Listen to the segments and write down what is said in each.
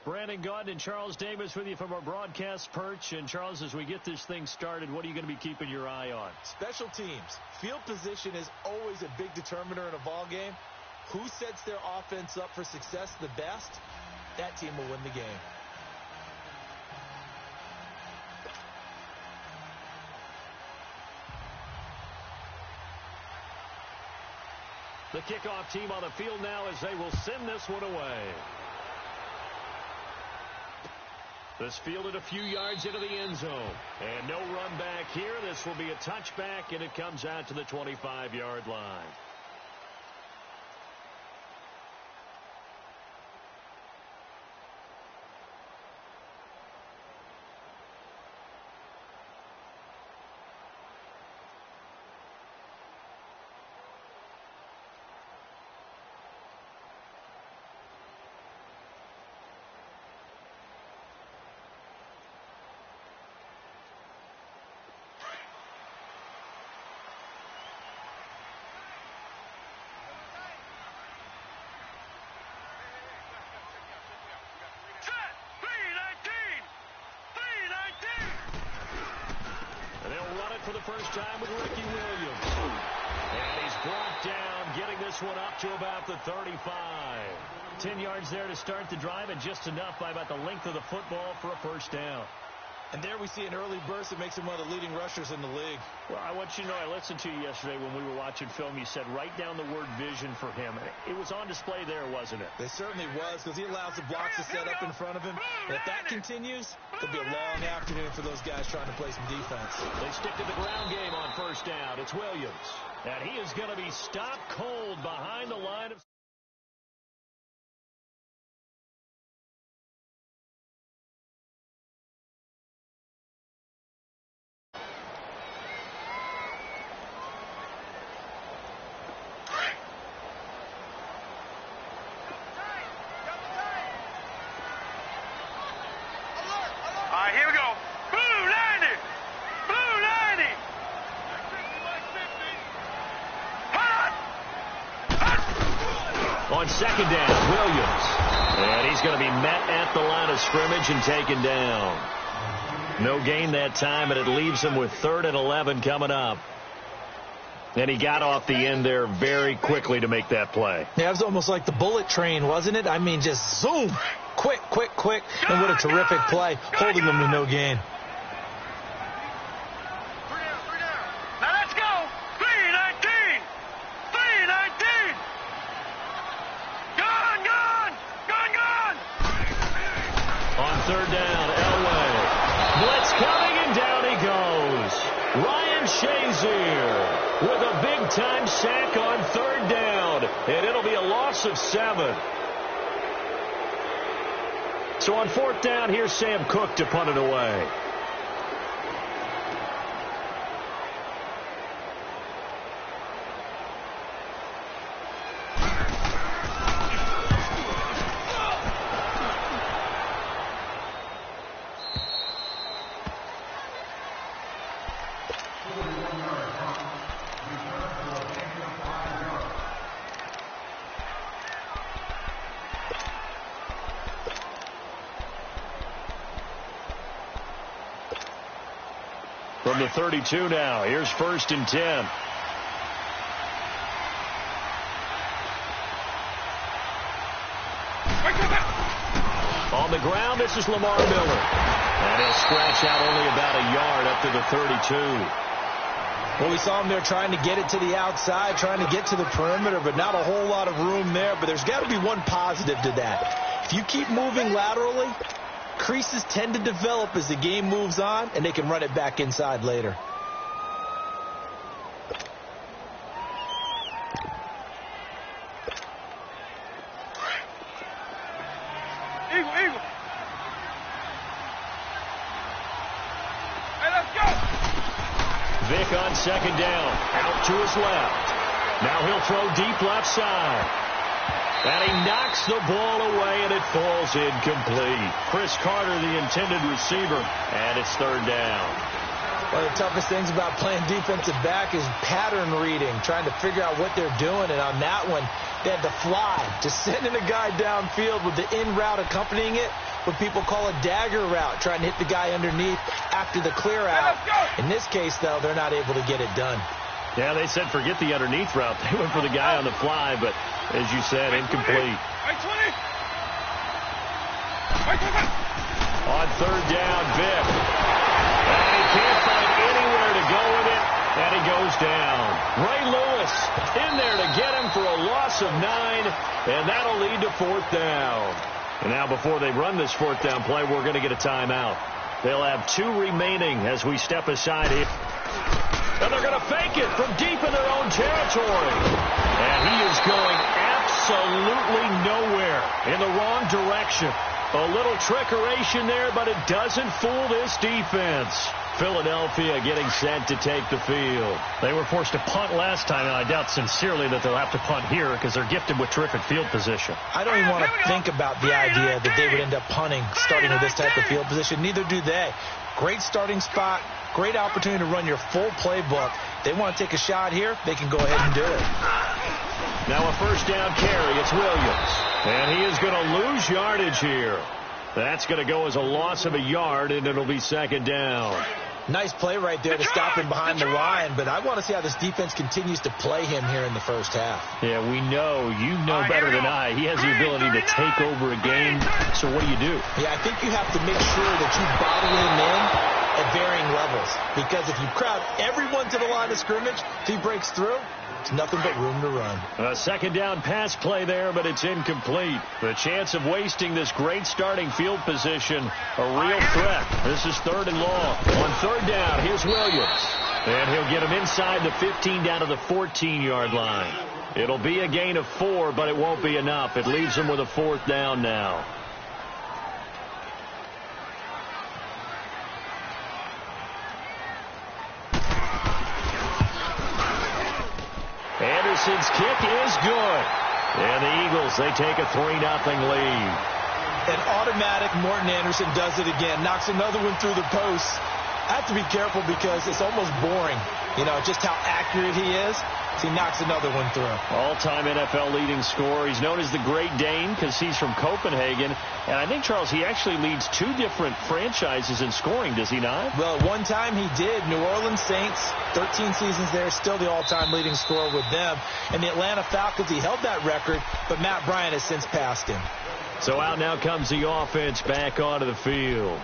Brandon Gaudin and Charles Davis with you from our broadcast perch. And, Charles, as we get this thing started, what are you going to be keeping your eye on? Special teams. Field position is always a big determiner in a ball game. Who sets their offense up for success the best, that team will win the game. The kickoff team on the field now as they will send this one away. This fielded a few yards into the end zone. And no run back here. This will be a touchback, and it comes out to the 25-yard line. For the first time with Ricky Williams. And he's brought down, getting this one up to about the 35. 10 yards there to start the drive, and just enough by about the length of the football for a first down. And there we see an early burst that makes him one of the leading rushers in the league. Well, I want you to know, I listened to you yesterday when we were watching film. You said write down the word vision for him. It was on display there, wasn't it? It certainly was, because he allows the blocks to set up in front of him. And if that continues, it'll be a long afternoon for those guys trying to play some defense. They stick to the ground game on first down. It's Williams. And he is going to be stopped cold behind the line of... Here we go. Blue 90. Blue 90. On second down, Williams. And he's going to be met at the line of scrimmage and taken down. No gain that time, and it leaves him with 3rd and 11 coming up. And he got off the end there very quickly to make that play. Yeah, it was almost like the bullet train, wasn't it? I mean, just zoom. Quick, quick, quick. And what a terrific play, holding them to no gain. Now let's go. 319. 319. Gone, gone. Gone, gone. On third down, Elway. Blitz coming, and down he goes. Ryan Shazier with a big-time sack on third down. And it'll be a loss of 7. So on fourth down, here's Sam Cook to punt it away. From the 32 now, here's 1st and 10. On the ground, this is Lamar Miller. And he'll scratch out only about a yard up to the 32. Well, we saw him there trying to get it to the outside, trying to get to the perimeter, but not a whole lot of room there. But there's got to be one positive to that. If you keep moving laterally, creases tend to develop as the game moves on, and they can run it back inside later. Eagle, eagle. Hey, let's go. Vick on second down, out to his left. Now he'll throw deep left side. And he knocks the ball away, and it falls incomplete. Chris Carter, the intended receiver, and it's third down. One of the toughest things about playing defensive back is pattern reading, trying to figure out what they're doing. And on that one, they had to fly. Just sending a guy downfield with the in route accompanying it what people call a dagger route, trying to hit the guy underneath after the clear out. In this case, though, they're not able to get it done. Yeah, they said forget the underneath route. They went for the guy on the fly, but as you said, incomplete. On third down, Vic. And he can't find anywhere to go with it, and he goes down. Ray Lewis in there to get him for a loss of 9, and that'll lead to fourth down. And now before they run this fourth down play, we're going to get a timeout. They'll have 2 remaining as we step aside here. And they're going to fake it from deep in their own territory. And he is going absolutely nowhere in the wrong direction. A little trickeration there, but it doesn't fool this defense. Philadelphia getting set to take the field. They were forced to punt last time, and I doubt sincerely that they'll have to punt here because they're gifted with terrific field position. I don't even want to think about the idea that they would end up punting starting with this type of field position. Neither do they. Great starting spot, great opportunity to run your full playbook. They want to take a shot here, they can go ahead and do it. Now a first down carry, it's Williams. And he is going to lose yardage here. That's going to go as a loss of a yard, and it'll be second down. Nice play right there to stop him behind the line, but I want to see how this defense continues to play him here in the first half. Yeah, we know. You know better than I. He has the ability to take over a game, so what do? Yeah, I think you have to make sure that you bottle him in at varying levels, because if you crowd everyone to the line of scrimmage, if he breaks through, it's nothing but room to run. A second down pass play there, but it's incomplete. The chance of wasting this great starting field position, a real threat. This is third and long. On third down, here's Williams. And he'll get him inside the 15 down to the 14-yard line. It'll be a gain of 4, but it won't be enough. It leaves him with a fourth down now. Anderson's kick is good. And the Eagles, they take a 3-0 lead. An automatic Morton Anderson does it again. Knocks another one through the post. I have to be careful because it's almost boring, just how accurate he is. He knocks another one through. All-time NFL leading scorer. He's known as the Great Dane because he's from Copenhagen. And I think, Charles, he actually leads 2 different franchises in scoring, does he not? Well, one time he did. New Orleans Saints, 13 seasons there, still the all-time leading scorer with them. And the Atlanta Falcons, he held that record, but Matt Bryant has since passed him. So out now comes the offense back onto the field.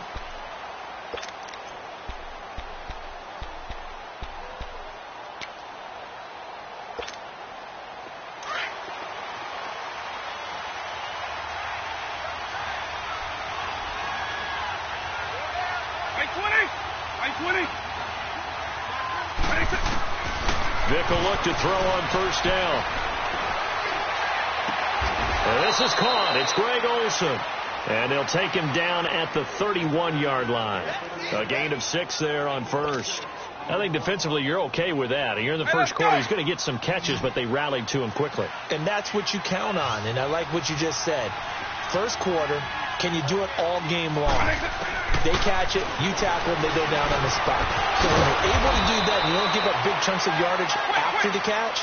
Vic will look to throw on first down. This is caught. It's Greg Olsen. And they'll take him down at the 31-yard line. A gain of 6 there on first. I think defensively you're okay with that. You're in the first quarter. He's going to get some catches, but they rallied to him quickly. And that's what you count on. And I like what you just said. First quarter, can you do it all game long? They catch it, you tackle them, they go down on the spot. So when you're able to do that, and you don't give up big chunks of yardage after the catch,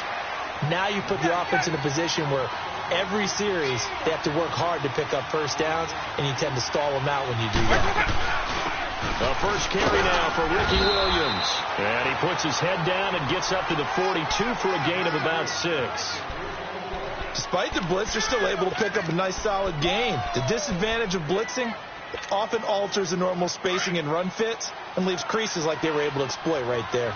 now you put the offense in a position where every series they have to work hard to pick up first downs, and you tend to stall them out when you do that. The first carry now for Ricky Williams. And he puts his head down and gets up to the 42 for a gain of about 6. Despite the blitz, they're still able to pick up a nice solid gain. The disadvantage of blitzing often alters the normal spacing and run fits and leaves creases like they were able to exploit right there.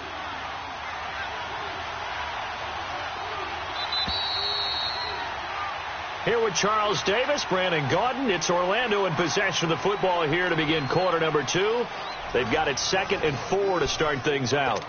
Here with Charles Davis, Brandon Gaudin. It's Orlando in possession of the football here to begin quarter number 2. They've got it 2nd and 4 to start things out.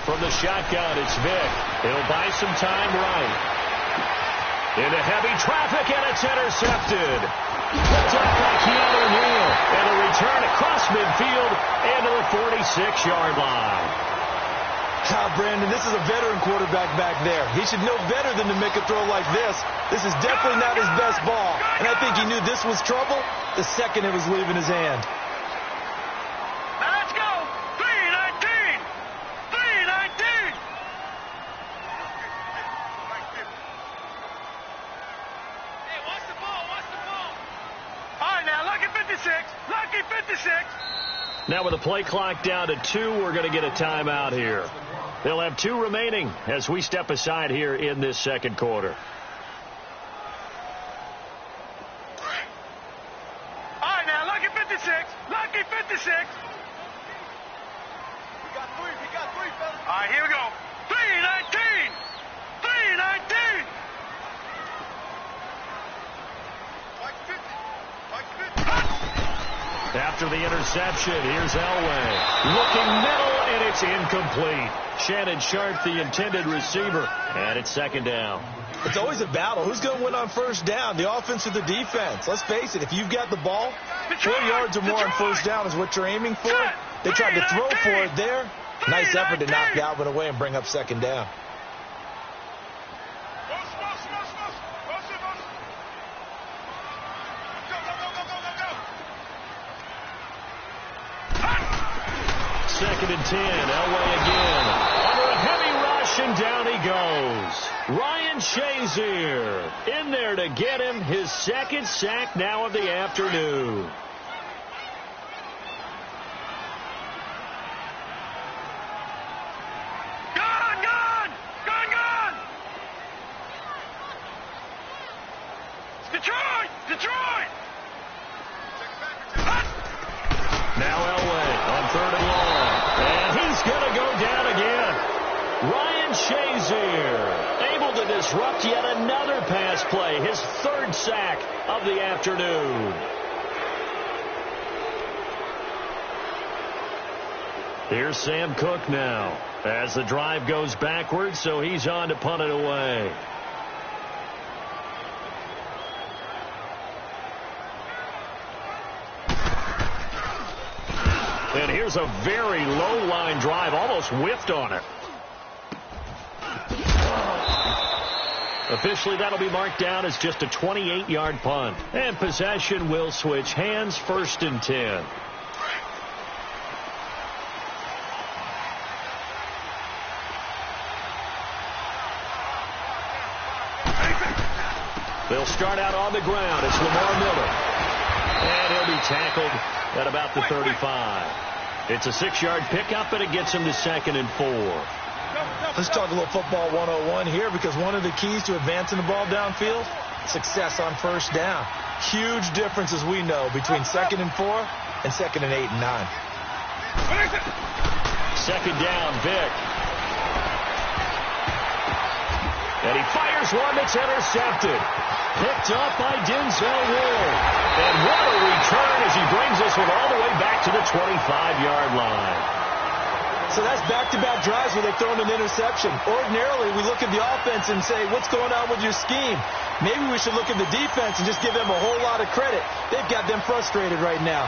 From the shotgun, it's Vic. He'll buy some time right. Into heavy traffic, and it's intercepted. Picked up by Keanu Neal. And a return across midfield into the 46-yard line. Brandon, this is a veteran quarterback back there. He should know better than to make a throw like this. This is definitely not his best ball. And I think he knew this was trouble the second it was leaving his hand. Now let's go. 3-19. 3-19. Hey, watch the ball. Watch the ball. All right, now, lucky 56. Lucky 56. Now with the play clock down to 2, we're going to get a timeout here. They'll have 2 remaining as we step aside here in this second quarter. All right, now, lucky 56. Lucky 56. We got 3, fellas. All right, here we go. 3-19. 3-19. Mike 50. After the interception, here's Elway. Looking middle, and it's incomplete. Shannon Sharp, the intended receiver, and it's second down. It's always a battle. Who's going to win on first down, the offense or the defense? Let's face it, if you've got the ball, 4 yards or more on first down is what you're aiming for. They tried to throw for it there. Nice effort to knock Dalvin away and bring up second down. Second and 10, Elway again. Under a heavy rush, and down he goes. Ryan Shazier in there to get him his second sack now of the afternoon. Gone! Detroit! Now Elway on 3rd and long. And he's going to go down again. Ryan Shazier able to disrupt yet another pass play. His 3rd sack of the afternoon. Here's Sam Cook now as the drive goes backwards, so he's on to punt it away. And here's a very low line drive, almost whiffed on it. Officially, that'll be marked down as just a 28-yard punt. And possession will switch hands, 1st and 10. They'll start out on the ground. It's Lamar Miller. And he'll be tackled at about the 35. It's a 6-yard pickup, and it gets him to 2nd and 4. Let's talk a little football 101 here, because one of the keys to advancing the ball downfield, success on first down. Huge difference, as we know, between 2nd and 4 and 2nd and 8 and 9. Second down, Vick. And he fires one that's intercepted. Picked up by Denzel Ward. And what a return as he brings us all the way back to the 25-yard line. So that's back-to-back drives where they've thrown an interception. Ordinarily, we look at the offense and say, what's going on with your scheme? Maybe we should look at the defense and just give them a whole lot of credit. They've got them frustrated right now.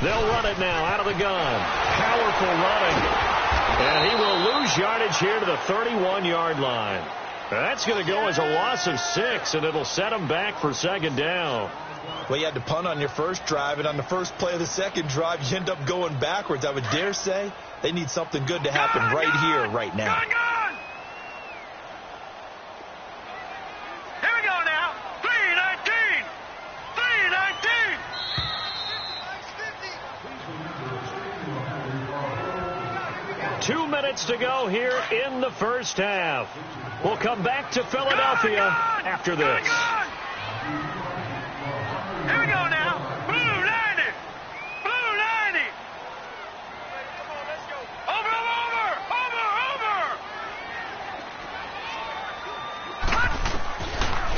They'll run it now out of the gun. Powerful running. And he will lose yardage here to the 31-yard line. That's going to go as a loss of 6, and it'll set him back for second down. Well, you had to punt on your first drive, and on the first play of the second drive, you end up going backwards. I would dare say they need something good to happen right here, right now. Here we go now. 3-19. 3-19. 2 minutes to go here in the first half. We'll come back to Philadelphia after this. Here we go now. Blue 90. Blue 90. Come on, let's go. Over.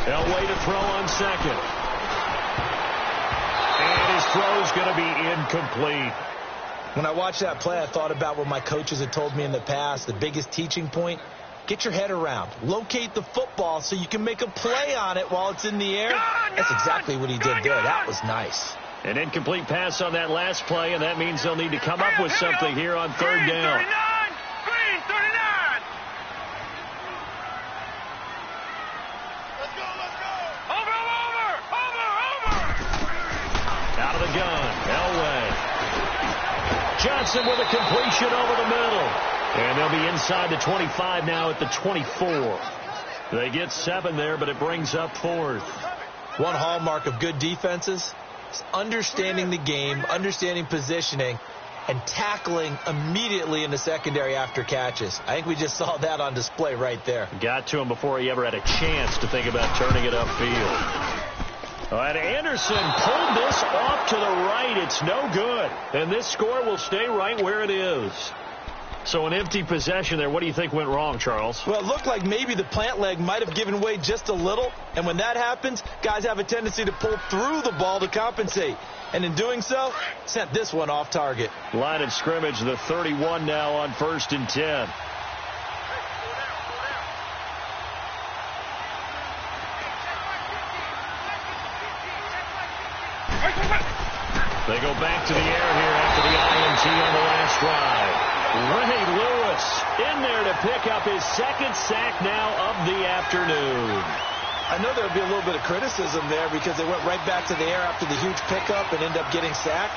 Elway to throw on second. is going to be incomplete. When I watched that play, I thought about what my coaches had told me in the past. The biggest teaching point, get your head around. Locate the football so you can make a play on it while it's in the air. That's exactly what he did there. That was nice. An incomplete pass on that last play, and that means they'll need to come up with something here on third down. Green 39. Let's go. Over. Out of the gun, Elway. Johnson with a completion over the middle. And they'll be inside the 25 now at the 24. They get 7 there, but it brings up 4th. One hallmark of good defenses is understanding the game, understanding positioning, and tackling immediately in the secondary after catches. I think we just saw that on display right there. Got to him before he ever had a chance to think about turning it upfield. All right, Anderson pulled this off to the right. It's no good. And this score will stay right where it is. So an empty possession there. What do you think went wrong, Charles? Well, it looked like maybe the plant leg might have given way just a little. And when that happens, guys have a tendency to pull through the ball to compensate. And in doing so, sent this one off target. Line of scrimmage, the 31 now on 1st and 10. They go back to the air here after the INT on the last drive. Ray Lewis in there to pick up his 2nd sack now of the afternoon. I know there would be a little bit of criticism there because they went right back to the air after the huge pickup and end up getting sacked.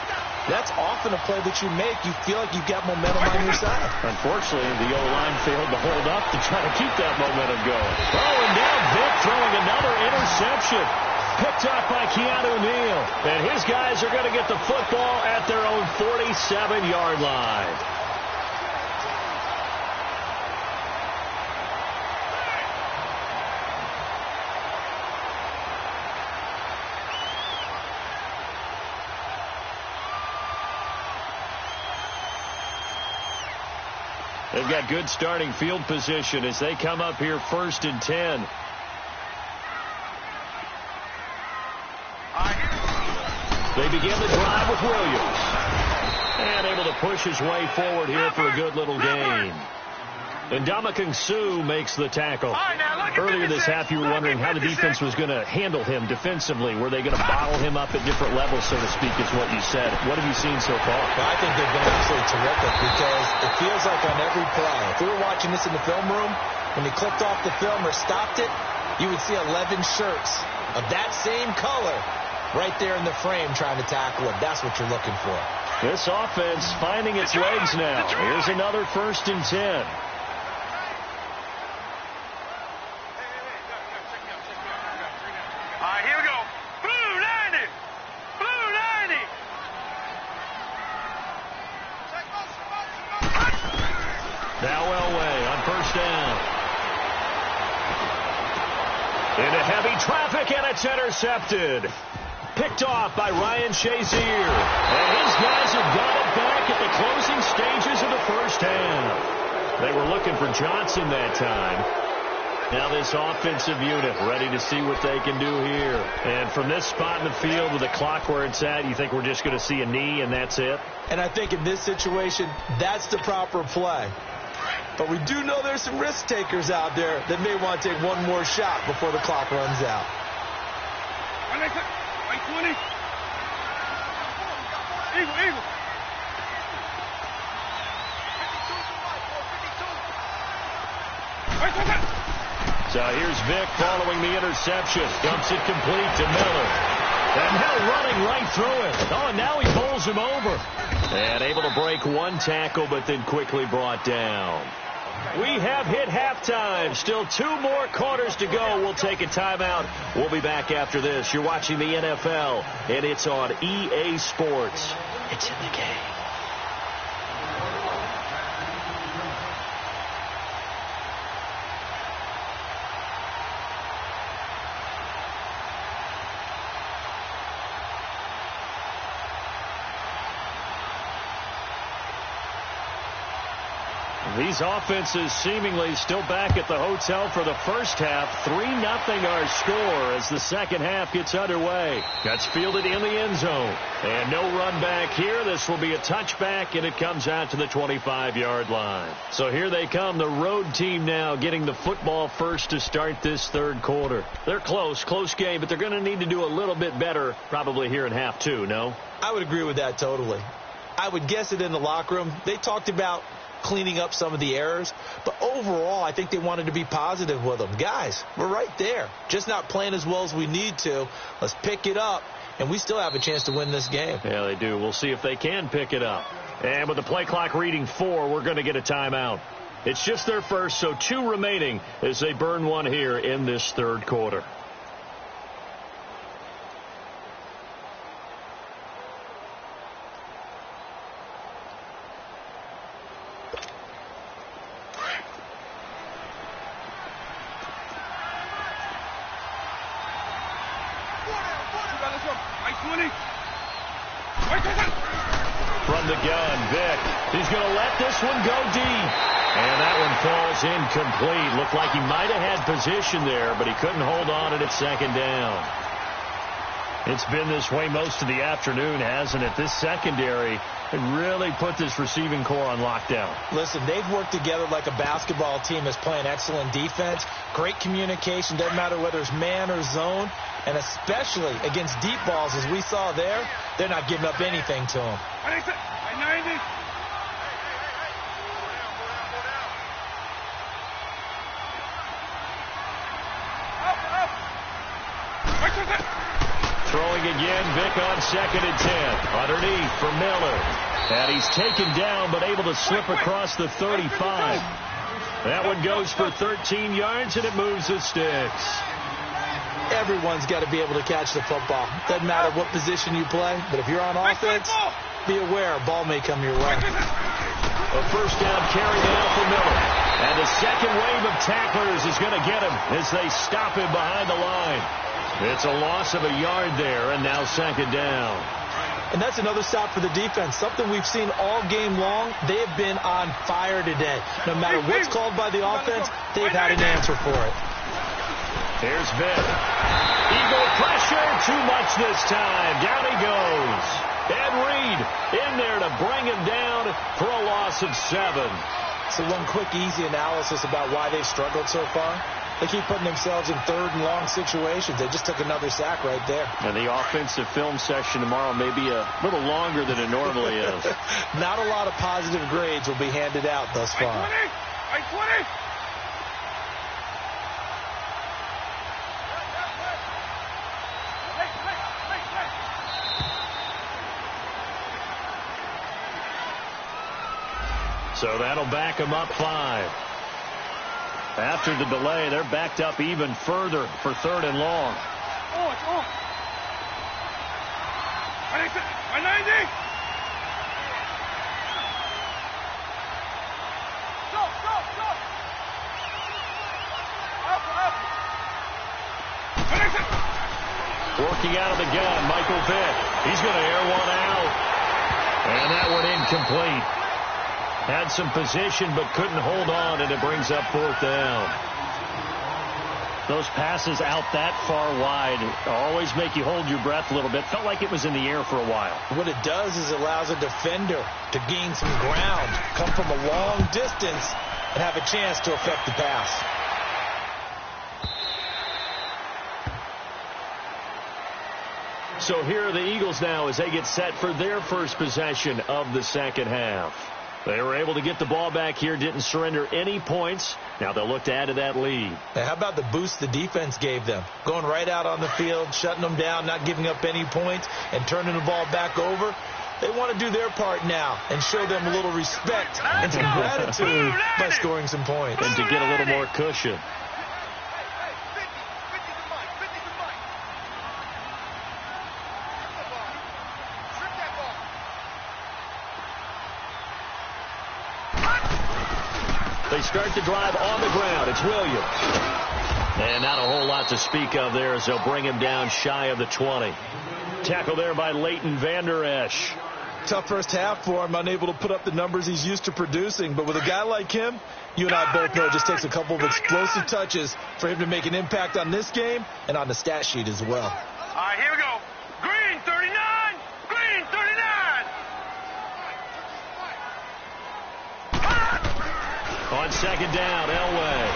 That's often a play that you make. You feel like you've got momentum on your side. Unfortunately, the O-line failed to hold up to try to keep that momentum going. Oh, and now Vic throwing another interception. Picked up by Keanu Neal. And his guys are going to get the football at their own 47-yard line. They've got good starting field position as they come up here 1st and 10. They begin the drive with Williams. And able to push his way forward here for a good little gain. And Ndamukong Suh makes the tackle. Earlier this half, you were wondering how the defense was going to handle him defensively. Were they going to bottle him up at different levels, so to speak, is what you said. What have you seen so far? Well, I think they've been absolutely terrific because it feels like on every play, if we were watching this in the film room, when they clicked off the film or stopped it, you would see 11 shirts of that same color right there in the frame trying to tackle him. That's what you're looking for. This offense finding its legs now. Here's another 1st and 10. Now Elway on 1st down. Into heavy traffic, and it's intercepted. Picked off by Ryan Shazier. And his guys have got it back at the closing stages of the 1st half. They were looking for Johnson that time. Now this offensive unit ready to see what they can do here. And from this spot in the field with the clock where it's at, you think we're just going to see a knee and that's it? And I think in this situation, that's the proper play. But we do know there's some risk takers out there that may want to take one more shot before the clock runs out. 20. Eagle. So here's Vic following the interception. Dumps it complete to Miller. And Hill running right through it. Oh, and now he bowls him over. And able to break one tackle, but then quickly brought down. We have hit halftime. Still 2 more quarters to go. We'll take a timeout. We'll be back after this. You're watching the NFL, and it's on EA Sports. It's in the game. These offenses seemingly still back at the hotel for the first half. 3-0 our score as the second half gets underway. That's fielded in the end zone. And no run back here. This will be a touchback, and it comes out to the 25-yard line. So here they come, the road team now getting the football first to start this third quarter. They're close game, but they're going to need to do a little bit better probably here in half two, no? I would agree with that totally. I would guess it in the locker room. They talked about cleaning up some of the errors, but overall I think they wanted to be positive with them. Guys, we're right there, just not playing as well as we need to. Let's pick it up, and we still have a chance to win this game. Yeah, they do. We'll see if they can pick it up. And with the play clock reading 4, we're going to get a timeout. It's just their first, so 2 remaining as they burn one here in this third quarter. From the gun, Vick. He's going to let this one go deep. And that one falls incomplete. Looked like he might have had position there, but he couldn't hold on at second down. It's been this way most of the afternoon, hasn't it? This secondary really put this receiving core on lockdown. Listen, they've worked together like a basketball team that's playing excellent defense. Great communication. Doesn't matter whether it's man or zone. And especially against deep balls, as we saw there, they're not giving up anything to them. Throwing again, Vick on 2nd and 10. Underneath for Miller. And he's taken down, but able to slip across the 35. That one goes for 13 yards, and it moves the sticks. Everyone's got to be able to catch the football. Doesn't matter what position you play, but if you're on offense, be aware a ball may come your way. A first down carry now for Miller. And the second wave of tacklers is going to get him as they stop him behind the line. It's a loss of a yard there, and now 2nd down. And that's another stop for the defense, something we've seen all game long. They have been on fire today. No matter what's called by the offense, they've had an answer for it. Here's Vick. Eagle pressure, too much this time. Down he goes. Ed Reed in there to bring him down for a loss of 7. So one quick, easy analysis about why they've struggled so far. They keep putting themselves in 3rd and long situations. They just took another sack right there. And the offensive film session tomorrow may be a little longer than it normally is. Not a lot of positive grades will be handed out thus far. I-20! So that'll back them up 5. After the delay, they're backed up even further for 3rd and long. Oh, it's on. I-90! Go! Up! Working out of the gun, Michael Vick. He's going to air one out. And that one incomplete. Had some position but couldn't hold on, and it brings up 4th down. Those passes out that far wide always make you hold your breath a little bit. Felt like it was in the air for a while. What it does is it allows a defender to gain some ground, come from a long distance, and have a chance to affect the pass. So here are the Eagles now as they get set for their first possession of the second half. They were able to get the ball back here, didn't surrender any points. Now they'll look to add to that lead. Now, how about the boost the defense gave them? Going right out on the field, shutting them down, not giving up any points, and turning the ball back over. They want to do their part now and show them a little respect and some gratitude by scoring some points. And to get a little more cushion. They start the drive on the ground. It's Williams. And not a whole lot to speak of there as they'll bring him down shy of the 20. Tackle there by Leighton Vander Esch. tough first half for him, unable to put up the numbers he's used to producing. But with a guy like him, you and I both know it just takes a couple of explosive touches for him to make an impact on this game and on the stat sheet as well. All right, here we go. Green 39. Green 39. On second down, Elway.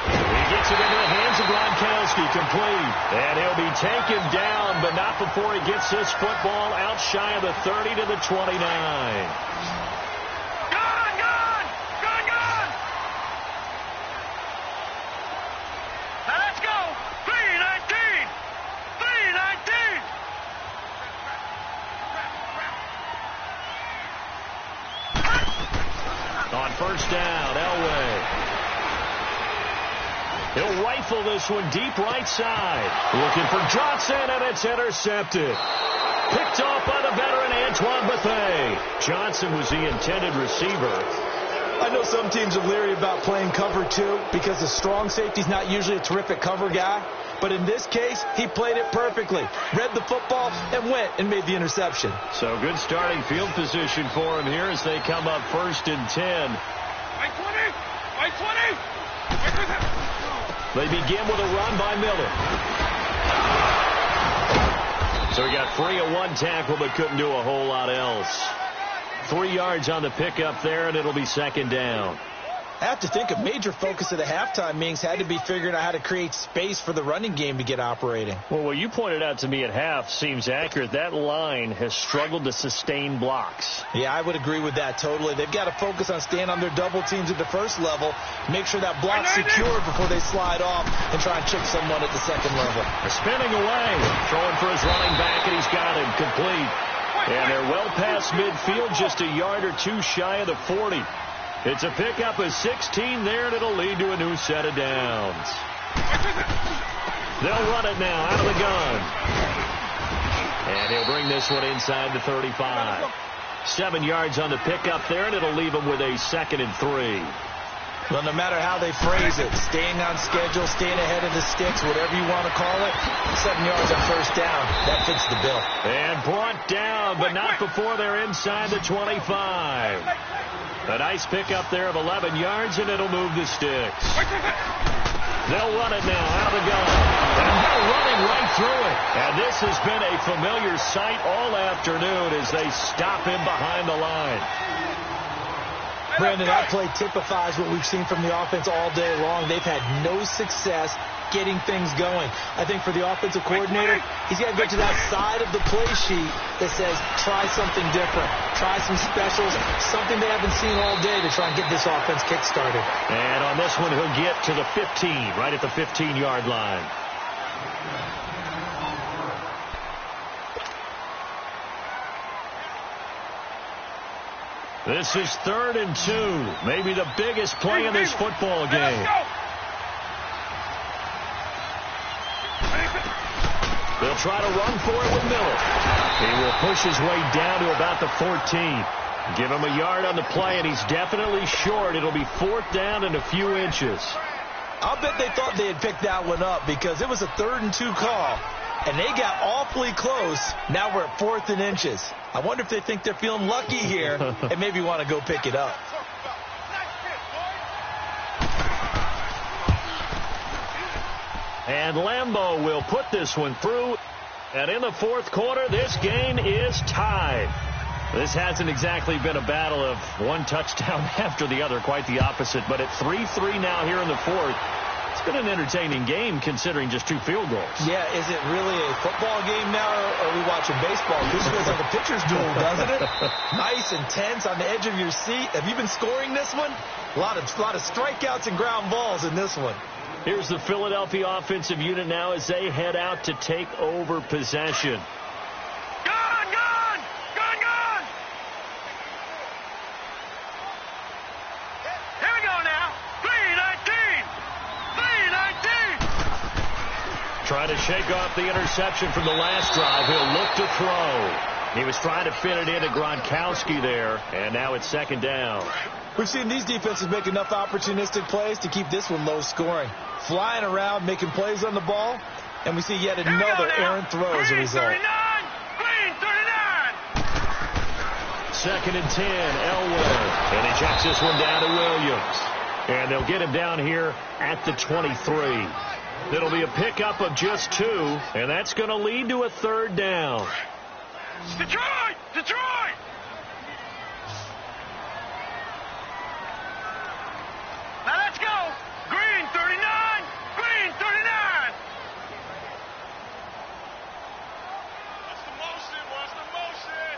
He gets it into the hands of Gronkowski, complete. And he'll be taken down, but not before he gets this football out shy of the 30 to the 29. Now let's go. 319. 319. On first down, Elway. He'll rifle this one deep right side. Looking for Johnson, and it's intercepted. Picked off by the veteran Antoine Bethea. Johnson was the intended receiver. I know some teams are leery about playing cover 2 because the strong safety's not usually a terrific cover guy. But in this case, he played it perfectly. Read the football and went and made the interception. So good starting field position for him here as they come up 1st and 10. Right 20. Right 20. Right 20. They begin with a run by Miller. So he got free of one tackle but couldn't do a whole lot else. 3 yards on the pickup there, and it'll be second down. I have to think a major focus of the halftime meetings had to be figuring out how to create space for the running game to get operating. Well, what you pointed out to me at half seems accurate. That line has struggled to sustain blocks. Yeah, I would agree with that totally. They've got to focus on staying on their double teams at the first level, make sure that block's secured before they slide off and try and trick someone at the second level. Spinning away, throwing for his running back, and he's got him complete. And they're well past midfield, just a yard or two shy of the 40. It's a pickup of 16 there, and it'll lead to a new set of downs. They'll run it now out of the gun. And he'll bring this one inside the 35. 7 yards on the pickup there, and it'll leave him with a 2nd and 3. Well, no matter how they phrase it, staying on schedule, staying ahead of the sticks, whatever you want to call it, 7 yards on first down, that fits the bill. And brought down, but not before they're inside the 25. A nice pickup there of 11 yards, and it'll move the sticks. They'll run it now out of the gun. And they're running right through it. And this has been a familiar sight all afternoon as they stop him behind the line. Brandon, that play typifies what we've seen from the offense all day long. They've had no success getting things going. I think for the offensive coordinator, he's got to get to that side of the play sheet that says, try something different. Try some specials, something they haven't seen all day to try and get this offense kick-started. And on this one, he'll get to the 15, right at the 15-yard line. This is 3rd and 2, maybe the biggest play in this football game. They'll try to run for it with Miller. He will push his way down to about the 14. Give him a yard on the play, and he's definitely short. It'll be 4th down and a few inches. I'll bet they thought they had picked that one up because it was a 3rd and 2 call, and they got awfully close. Now we're at 4th and inches. I wonder if they think they're feeling lucky here and maybe want to go pick it up. And Lambeau will put this one through. And in the 4th quarter, this game is tied. This hasn't exactly been a battle of one touchdown after the other, quite the opposite. But at 3-3 now here in the 4th, it's been an entertaining game considering just 2 field goals. Yeah, is it really a football game now, or are we watching baseball? This feels like a pitcher's duel, doesn't it? Nice and tense on the edge of your seat. Have you been scoring this one? A lot of strikeouts and ground balls in this one. Here's the Philadelphia offensive unit now as they head out to take over possession. Gone! Gone! Gone! Gone! Here we go now. 319. 319. Trying to shake off the interception from the last drive. He'll look to throw. He was trying to fit it into Gronkowski there, and now it's 2nd down. We've seen these defenses make enough opportunistic plays to keep this one low scoring. Flying around, making plays on the ball, and we see yet another errant throw as a result. 39, green 39. 2nd and 10. Elway. And he checks this one down to Williams. And they'll get him down here at the 23. It'll be a pickup of just 2, and that's going to lead to a 3rd down. Detroit! Detroit! Now let's go! Green 39! Green 39! What's the motion? What's the motion?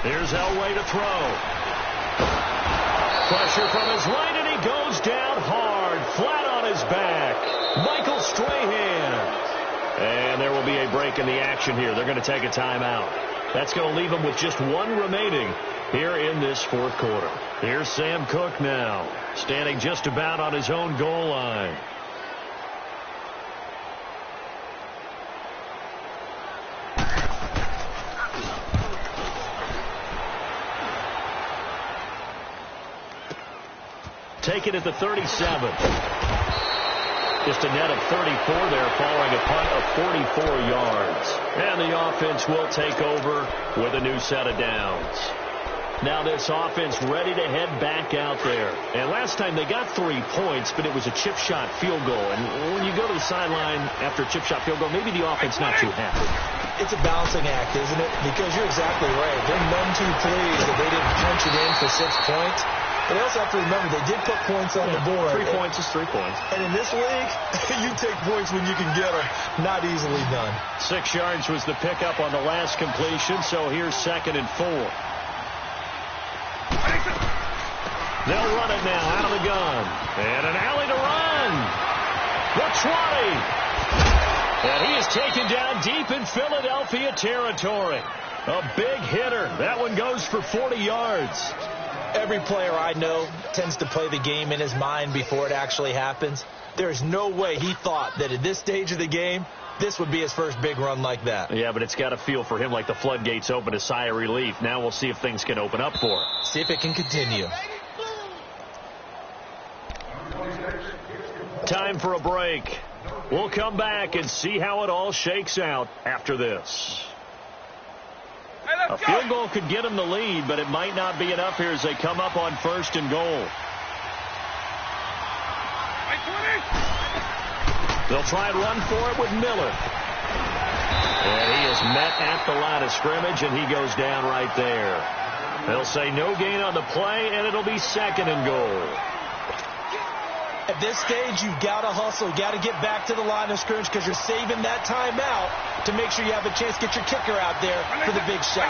Here's Elway to throw. Pressure from his right, and he goes down hard, flat on his back. Michael Strahan. And there will be a break in the action here. They're going to take a timeout. That's going to leave them with just 1 remaining here in this 4th quarter. Here's Sam Cook now, standing just about on his own goal line. Take it at the 37. Just a net of 34 there, following a punt of 44 yards. And the offense will take over with a new set of downs. Now this offense ready to head back out there. And last time they got 3 points, but it was a chip shot field goal. And when you go to the sideline after a chip shot field goal, maybe the offense not too happy. It's a balancing act, isn't it? Because you're exactly right. They're none too pleased that they didn't punch it in for 6 points. But they also have to remember they did put points on the board. 3 points is 3 points. And in this league, you take points when you can get them. Not easily done. 6 yards was the pickup on the last completion, so here's 2nd and 4. They'll run it now out of the gun. And an alley to run. The 20. And he is taken down deep in Philadelphia territory. A big hitter. That one goes for 40 yards. Every player I know tends to play the game in his mind before it actually happens. There's no way he thought that at this stage of the game, this would be his first big run like that. Yeah, but it's got to feel for him like the floodgates open, a sigh of relief. Now we'll see if things can open up for him. See if it can continue. Time for a break. We'll come back and see how it all shakes out after this. A field goal could get them the lead, but it might not be enough here as they come up on 1st and goal. They'll try and run for it with Miller. And he is met at the line of scrimmage, and he goes down right there. They'll say no gain on the play, and it'll be 2nd and goal. At this stage, you've got to hustle. You've got to get back to the line of scrimmage because you're saving that timeout to make sure you have a chance to get your kicker out there for the big shot.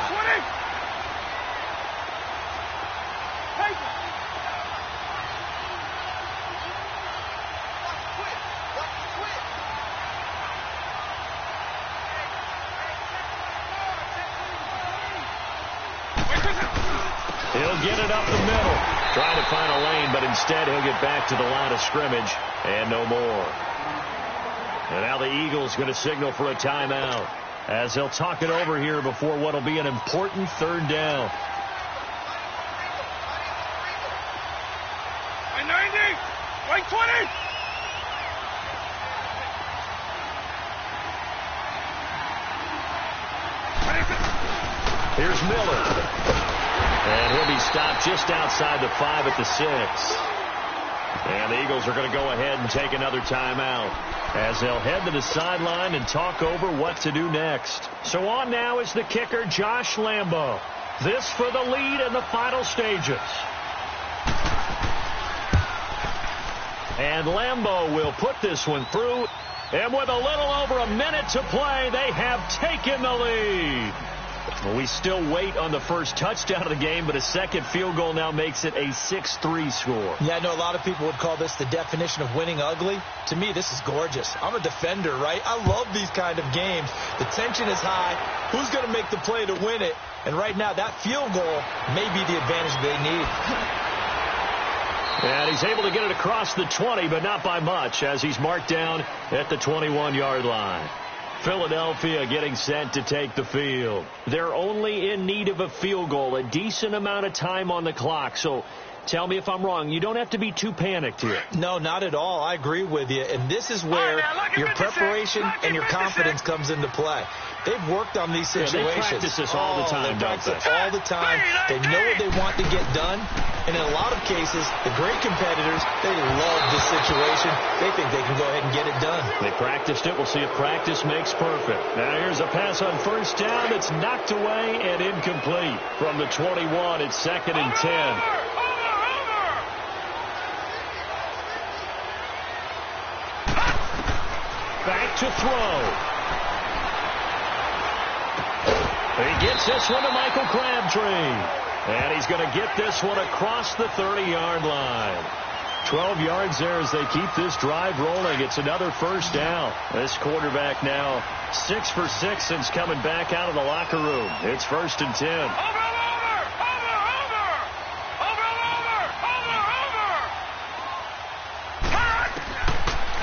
He'll get it up the middle. Trying to find a lane, but instead he'll get back to the line of scrimmage and no more. And now the Eagles going to signal for a timeout as they'll talk it over here before what will be an important 3rd down. White 90! White 20! Here's Miller. And he'll be stopped just outside the 5 at the 6. And the Eagles are going to go ahead and take another timeout as they'll head to the sideline and talk over what to do next. So on now is the kicker, Josh Lambo. This for the lead in the final stages. And Lambo will put this one through. And with a little over a minute to play, they have taken the lead. Well, we still wait on the first touchdown of the game, but a 2nd field goal now makes it a 6-3 score. Yeah, I know a lot of people would call this the definition of winning ugly. To me, this is gorgeous. I'm a defender, right? I love these kind of games. The tension is high. Who's going to make the play to win it? And right now, that field goal may be the advantage they need. And he's able to get it across the 20, but not by much, as he's marked down at the 21-yard line. Philadelphia getting set to take the field. They're only in need of a field goal, a decent amount of time on the clock. So tell me if I'm wrong. You don't have to be too panicked here. No, not at all. I agree with you. And this is where your preparation and your confidence comes into play. They've worked on these situations. They practice this all the time, They practice it all the time. They know what they want to get done. And in a lot of cases, the great competitors, they love this situation. They think they can go ahead and get it done. They practiced it. We'll see if practice makes perfect. Now here's a pass on first down that's knocked away and incomplete. From the 21, it's 2nd and 10. Back to throw. He gets this one to Michael Crabtree. And he's going to get this one across the 30-yard line. 12 yards there as they keep this drive rolling. It's another first down. This quarterback now 6 for 6 since coming back out of the locker room. It's 1st and 10.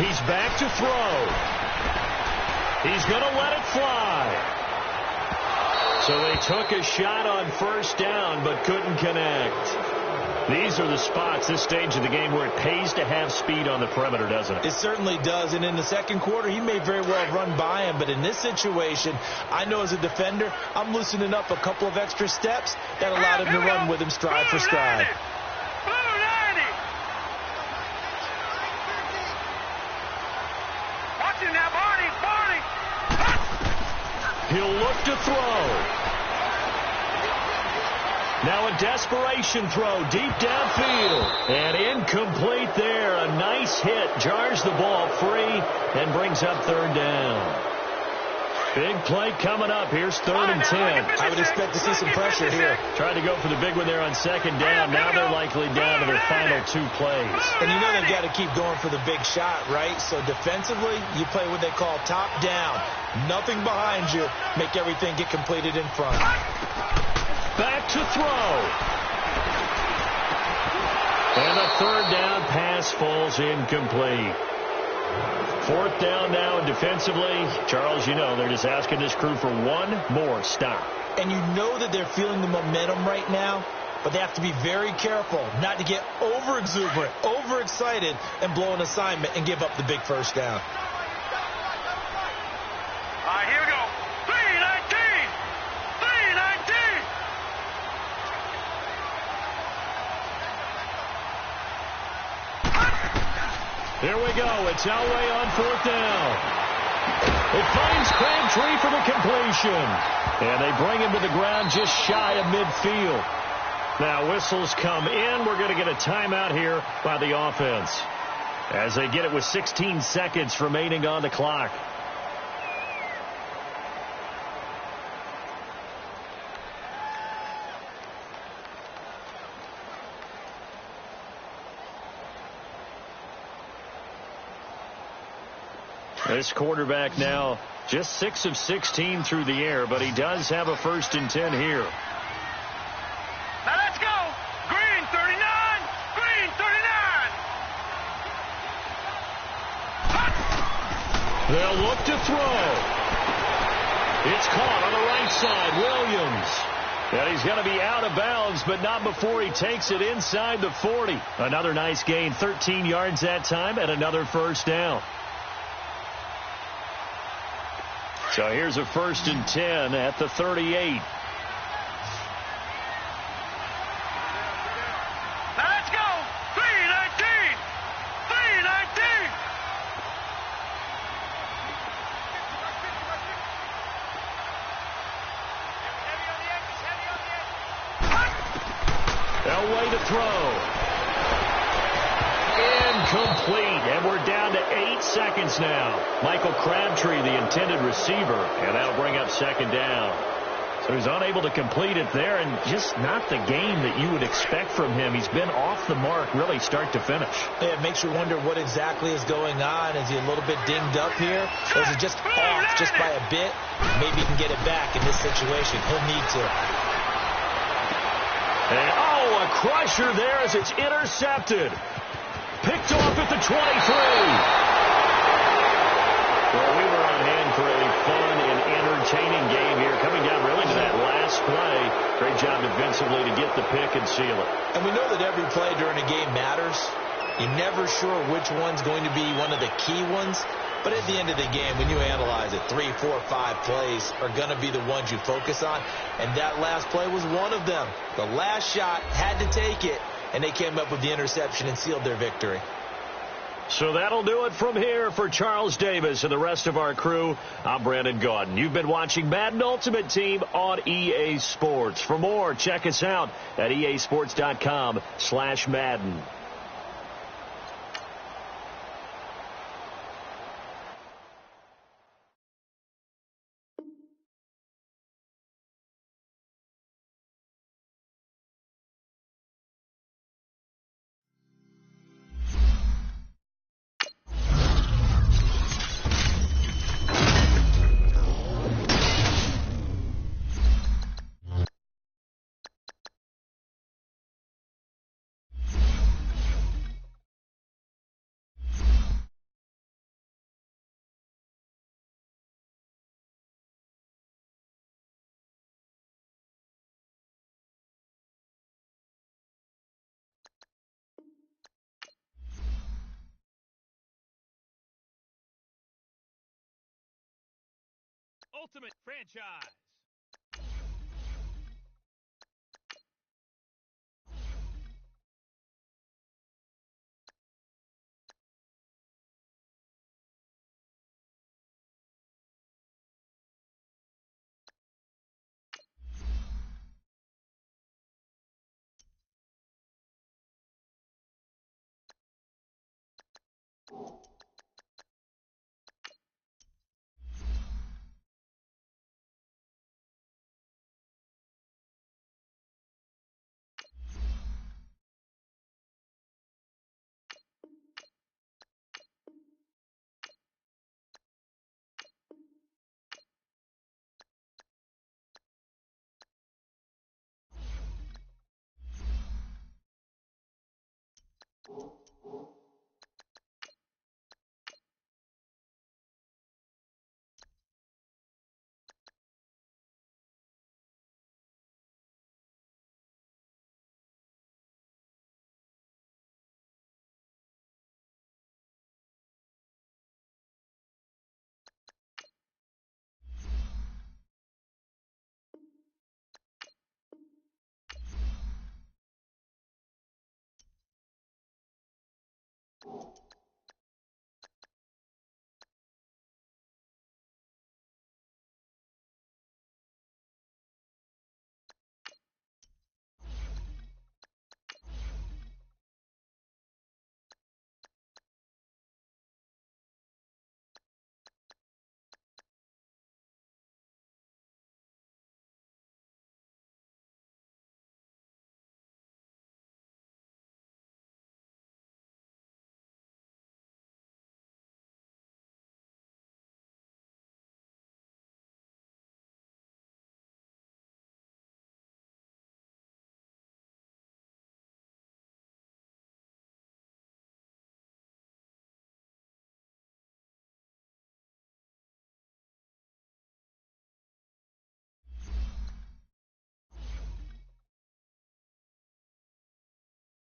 He's back to throw. He's going to let it fly. So they took a shot on first down but couldn't connect. These are the spots, this stage of the game, where it pays to have speed on the perimeter, doesn't it? It certainly does. And in the second quarter, he may very well run by him. But in this situation, I know as a defender, I'm loosening up a couple of extra steps that allowed him to run with him stride for stride. He'll look to throw. Now a desperation throw deep downfield. And incomplete there. A nice hit. Jars the ball free and brings up 3rd down. Big play coming up. Here's 3rd and 10. I would expect to see some pressure here. Tried to go for the big one there on 2nd down. Now they're likely down to their final 2 plays. And you know they've got to keep going for the big shot, right? So defensively, you play what they call top down. Nothing behind you. Make everything get completed in front. Back to throw. And a 3rd down pass falls incomplete. 4th down now, and defensively, Charles, you know, they're just asking this crew for one more stop. And you know that they're feeling the momentum right now, but they have to be very careful not to get over-exuberant, overexcited, and blow an assignment and give up the big first down. All right, here we go. 3-19. 3-19. Here we go. It's Elway on 4th down. It finds Crabtree for the completion. And they bring him to the ground just shy of midfield. Now whistles come in. We're going to get a timeout here by the offense, as they get it with 16 seconds remaining on the clock. This quarterback now just 6 of 16 through the air, but he does have a 1st and 10 here. Now let's go. Green 39. Green 39. They'll look to throw. It's caught on the right side. Williams. And he's going to be out of bounds, but not before he takes it inside the 40. Another nice gain, 13 yards that time, and another first down. So here's a 1st and 10 at the 38. Now let's go. 3-19. 3-19. Elway to throw. Incomplete, and we're down to 8 seconds now. Michael Crabtree, the intended receiver, and that'll bring up 2nd down. So he's unable to complete it there, and just not the game that you would expect from him. He's been off the mark, really, start to finish. Yeah, it makes you wonder what exactly is going on. Is he a little bit dinged up here? Or is he just off just by a bit? Maybe he can get it back in this situation. He'll need to. And, a crusher there as it's intercepted. Picked off at the 23. Well, we were on hand for a fun and entertaining game here, coming down really to that last play. Great job defensively to get the pick and seal it. And we know that every play during a game matters. You're never sure which one's going to be one of the key ones. But at the end of the game, when you analyze it, 3, 4, 5 plays are going to be the ones you focus on, and that last play was one of them. The last shot had to take it, and they came up with the interception and sealed their victory. So that'll do it from here for Charles Davis and the rest of our crew. I'm Brandon Gaudin. You've been watching Madden Ultimate Team on EA Sports. For more, check us out at easports.com/Madden. Ultimate franchise.